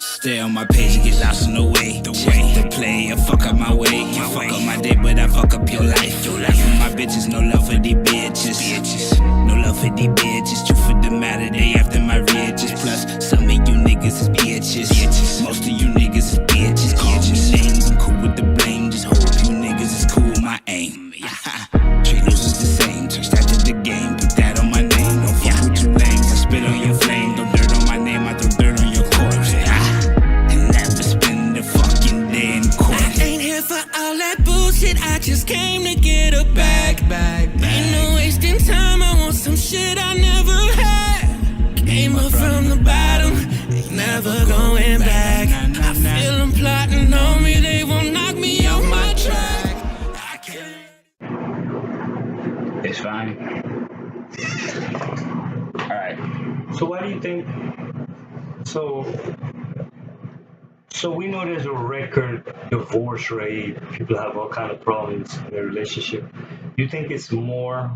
Stay on my page and get lost in the way. Check the play, fuck up my way. You fuck up my day, but I fuck up your life. Your life for my bitches, no love for these bitches. No love for these bitches. Truth for the matter, they after my riches. Plus, some of you niggas is bitches. Most of you niggas is bitches. Call me names, I'm cool with the blame. Just hope you niggas is cool with my aim. Treat losers the same. Touch that to the game. Put that on my name. Don't fuck with you lames. I spit on your flame. Don't dirt on my name. I throw dirt on your corpse. And never spend the fucking day in court. I ain't here for all that bullshit. I just came to get a bag. Ain't no wasting time. I want some shit I never had. Came up from the bottom. Ain't never going back. I feel them plotting on me. They won't knock me off my track. I can't. It's fine. Alright. So why do you think? So we know there's a record divorce rate. People have all kind of problems in their relationship. Do you think it's more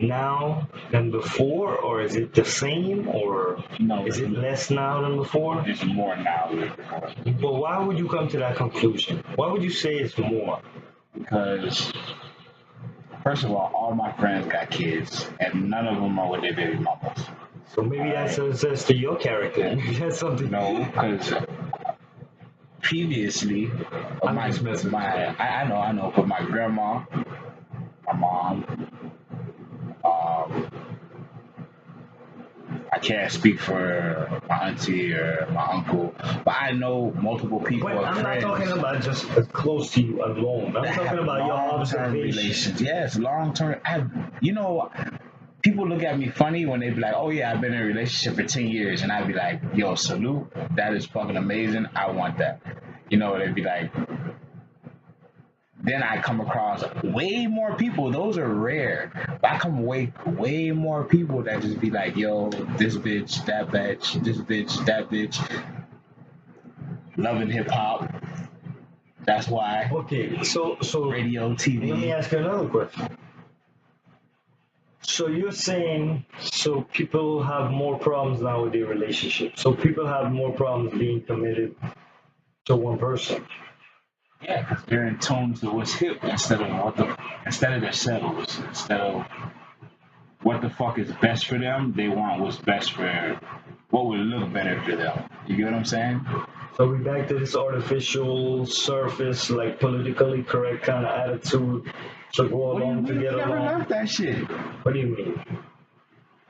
now than before, or is it the same, or is it less now than before? It's more now than before. But why would you come to that conclusion? Why would you say it's more? Because, first of all my friends got kids, and none of them are with their baby mamas. So maybe that says to your character. That's something. No, because previously, I know, but my grandma, my mom, I can't speak for my auntie or my uncle, but I know multiple people. Wait, I'm not talking about just close to you alone. I'm talking about your long-term relations. Yes, long-term. People look at me funny when they be like, "Oh yeah, I've been in a relationship for 10 years," and I'd be like, "Yo, salute. That is fucking amazing. I want that." They'd be like. Then I come across way more people. Those are rare. But I come way more people that just be like, yo, this bitch, that bitch, this bitch, that bitch. Loving hip hop. That's why. Okay, so radio, TV. Let me ask you another question. So you're saying people have more problems now with their relationship. So people have more problems being committed to one person. Yeah, because they're in tune to what's hip instead of themselves. Instead of what the fuck is best for them, they want what's best for what would look better for them. You get what I'm saying? So we back to this artificial surface, like politically correct kind of attitude to go along to get We never along. left that shit. What do you mean?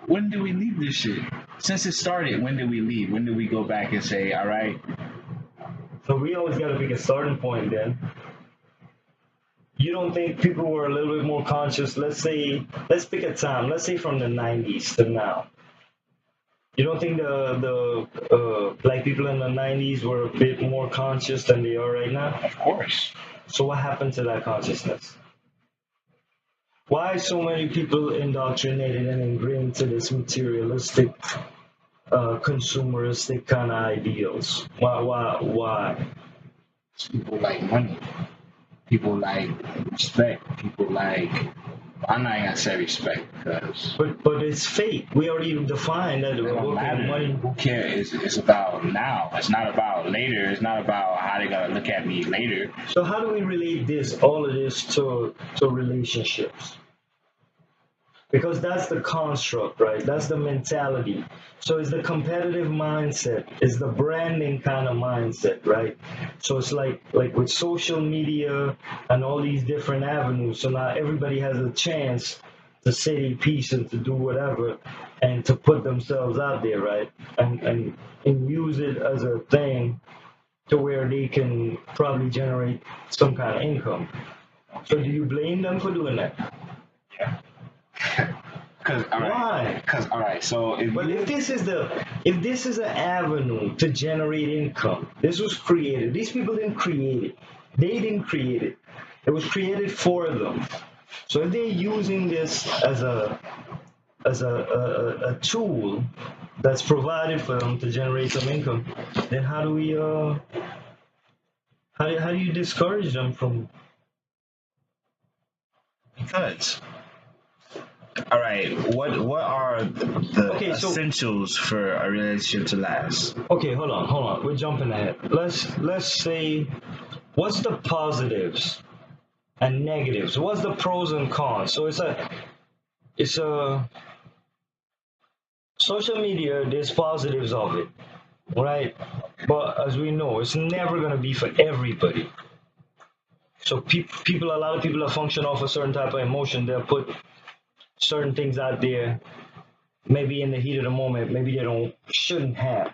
When did we leave this shit? Since it started, when did we leave? When did we go back and say, all right? So we always got to pick a starting point then. You don't think people were a little bit more conscious? Let's pick a time. Let's say from the 90s to now. You don't think the black people in the 90s were a bit more conscious than they are right now? Of course. So what happened to that consciousness? Why so many people indoctrinated and ingrained to this materialistic, consumeristic kind of ideals? Why? People like money. People like respect. People like... I'm not gonna say respect because... But it's fake. We already defined that. It don't matter. Money. Who cares? It's about now. It's not about later. It's not about how they're gonna look at me later. So how do we relate all of this to relationships? Because that's the construct, right? That's the mentality. So it's the competitive mindset. It's the branding kind of mindset, right? So it's like with social media and all these different avenues. So now everybody has a chance to say their piece and to do whatever and to put themselves out there, right? And use it as a thing to where they can probably generate some kind of income. So do you blame them for doing that? Yeah. Why? Because so if this is an avenue to generate income, this was created. These people didn't create it. They didn't create it. It was created for them. So if they're using this as a tool that's provided for them to generate some income, then how do we how do you discourage them from? Because All right. What are the Okay, so- essentials for a relationship to last? Okay, hold on. We're jumping ahead. Let's say, what's the positives and negatives? What's the pros and cons? So it's a social media. There's positives of it, right? But as we know, it's never gonna be for everybody. So a lot of people that function off a certain type of emotion, they'll put certain things out there, maybe in the heat of the moment, maybe they shouldn't have.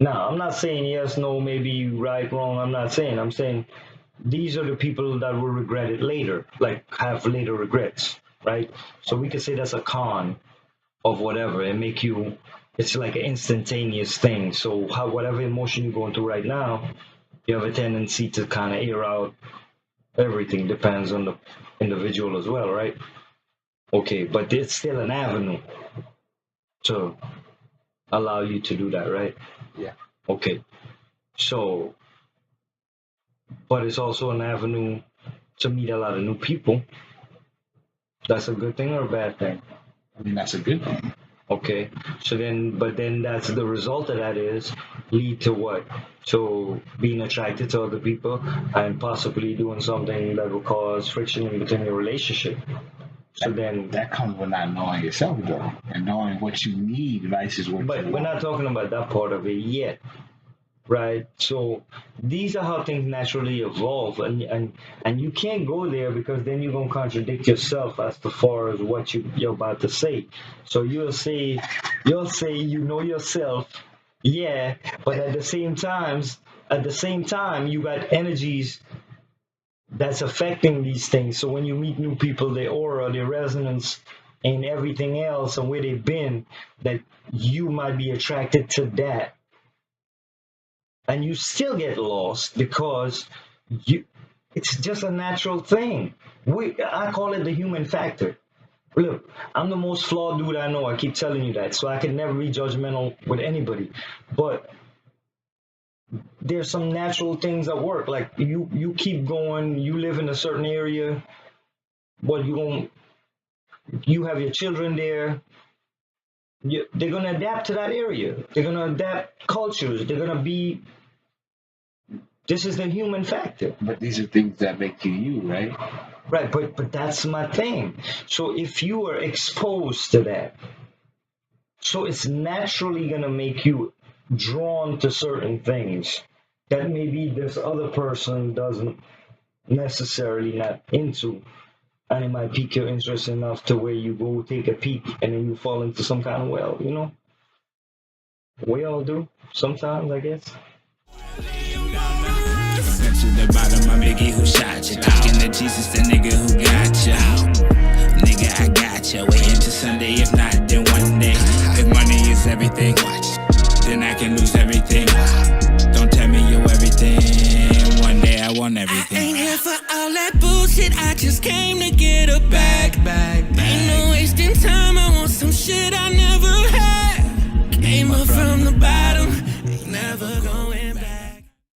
Now, I'm not saying yes, no, maybe right, wrong. I'm saying these are the people that will regret it later, like have later regrets, right? So we could say that's a con of whatever and make you, it's like an instantaneous thing. So whatever emotion you're going through right now, you have a tendency to kind of air out everything. Depends on the individual as well, right? Okay, but it's still an avenue to allow you to do that, right? Yeah. Okay, so, but it's also an avenue to meet a lot of new people. That's a good thing or a bad thing? I mean, that's a good thing. Okay, so but then that's the result of that is lead to what? To being attracted to other people and possibly doing something that will cause friction in between your relationship. So then, That comes with not knowing yourself, though, and knowing what you need versus what but you we're want. not talking about that part of it yet, right? So these are how things naturally evolve, and you can't go there because then you're gonna contradict yourself as to far as what you're about to say. So you'll say you know yourself, yeah, but at the same time you got energies that's affecting these things. So when you meet new people, their aura, their resonance, and everything else, and where they've been, that you might be attracted to that, and you still get lost because it's just a natural thing. I call it the human factor. Look, I'm the most flawed dude I know. I keep telling you that, so I can never be judgmental with anybody. But there's some natural things that work. Like you keep going. You live in a certain area, but you have your children there. They're gonna adapt to that area. They're gonna adapt cultures. They're gonna be. This is the human factor. But these are things that make you, right? Right, but that's my thing. So if you are exposed to that, so it's naturally gonna make you drawn to certain things that maybe this other person doesn't necessarily not into, and it might pique your interest enough to where you go take a peek and then you fall into some kind of well, you know. We all do sometimes, I guess. Sent to the bottom, my biggie who shot you. Talking to Jesus, the nigga who got you. Nigga, I got you. Wait until Sunday, if not, then one day. If money is everything, then I can lose everything. Don't tell me you're everything. One day I want everything. I ain't here for all that bullshit. I just came to get a bag. Ain't no wasting time.